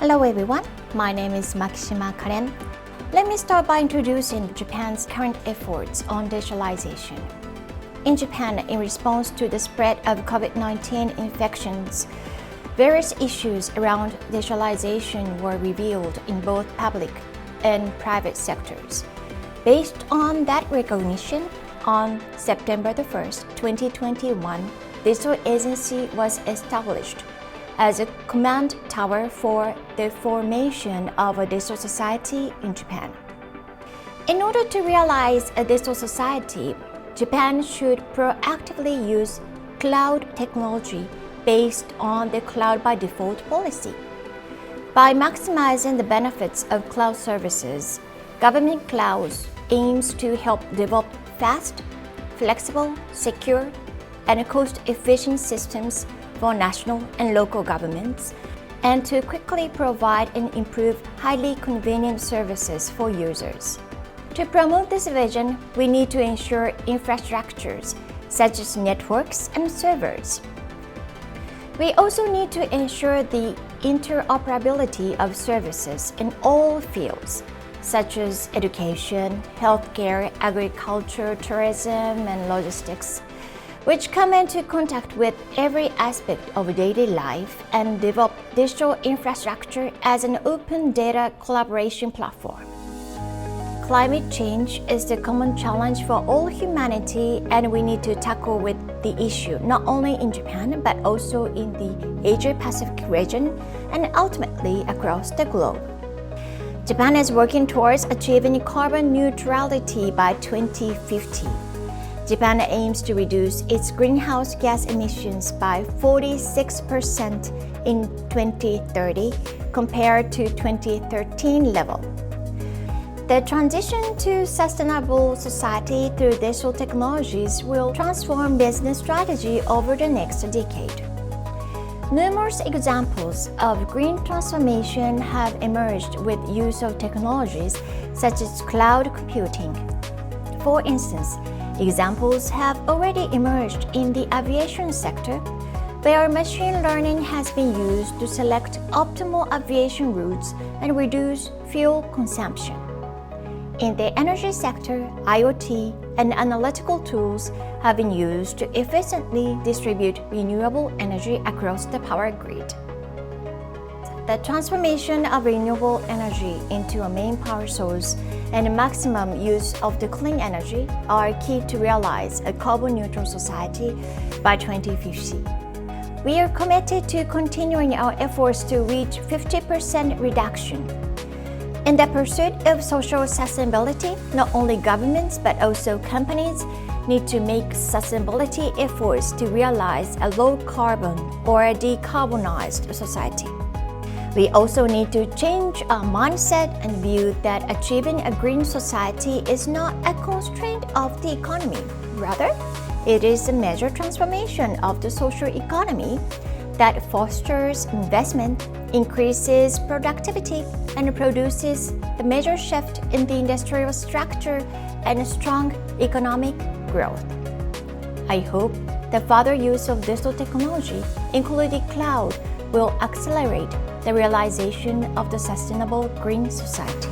Hello everyone, my name is Makishima. Let me start by introducing Japan's current efforts on digitalization. In Japan, in response to the spread of COVID-19 infections, various issues around digitalization were revealed in both public and private sectors. Based on that recognition, on September 1st, 2021, Digital Agency was established as a command tower for the formation of a digital society in Japan. In order to realize a digital society, Japan should proactively use cloud technology based on the cloud by default policy. By maximizing the benefits of cloud services, government clouds aims to help develop fast, flexible, secure, and cost-efficient systems for national and local governments, and to quickly provide and improve highly convenient services for users. To promote this vision, we need to ensure infrastructures such as networks and servers. We also need to ensure the interoperability of services in all fields, such as education, healthcare, agriculture, tourism, and logistics, which come into contact with every aspect of daily life and develop digital infrastructure as an open data collaboration platform. Climate change is the common challenge for all humanity, and we need to tackle with the issue not only in Japan but also in the Asia-Pacific region and ultimately across the globe. Japan is working towards achieving carbon neutrality by 2050. Japan aims to reduce its greenhouse gas emissions by 46% in 2030 compared to 2013 level. The transition to sustainable society through digital technologies will transform business strategy over the next decade. Numerous examples of green transformation have emerged with use of technologies such as cloud computing. For instance, examples have already emerged in the aviation sector, where machine learning has been used to select optimal aviation routes and reduce fuel consumption. In the energy sector, IoT and analytical tools have been used to efficiently distribute renewable energy across the power grid. The transformation of renewable energy into a main power source and maximum use of the clean energy are key to realize a carbon-neutral society by 2050. We are committed to continuing our efforts to reach 50% reduction. In the pursuit of social sustainability, not only governments but also companies need to make sustainability efforts to realize a low-carbon or a decarbonized society. We also need to change our mindset and view that achieving a green society is not a constraint of the economy. Rather, it is a major transformation of the social economy that fosters investment, increases productivity, and produces a major shift in the industrial structure and strong economic growth. I hope the further use of digital technology, including cloud, will accelerate the realization of the sustainable green society.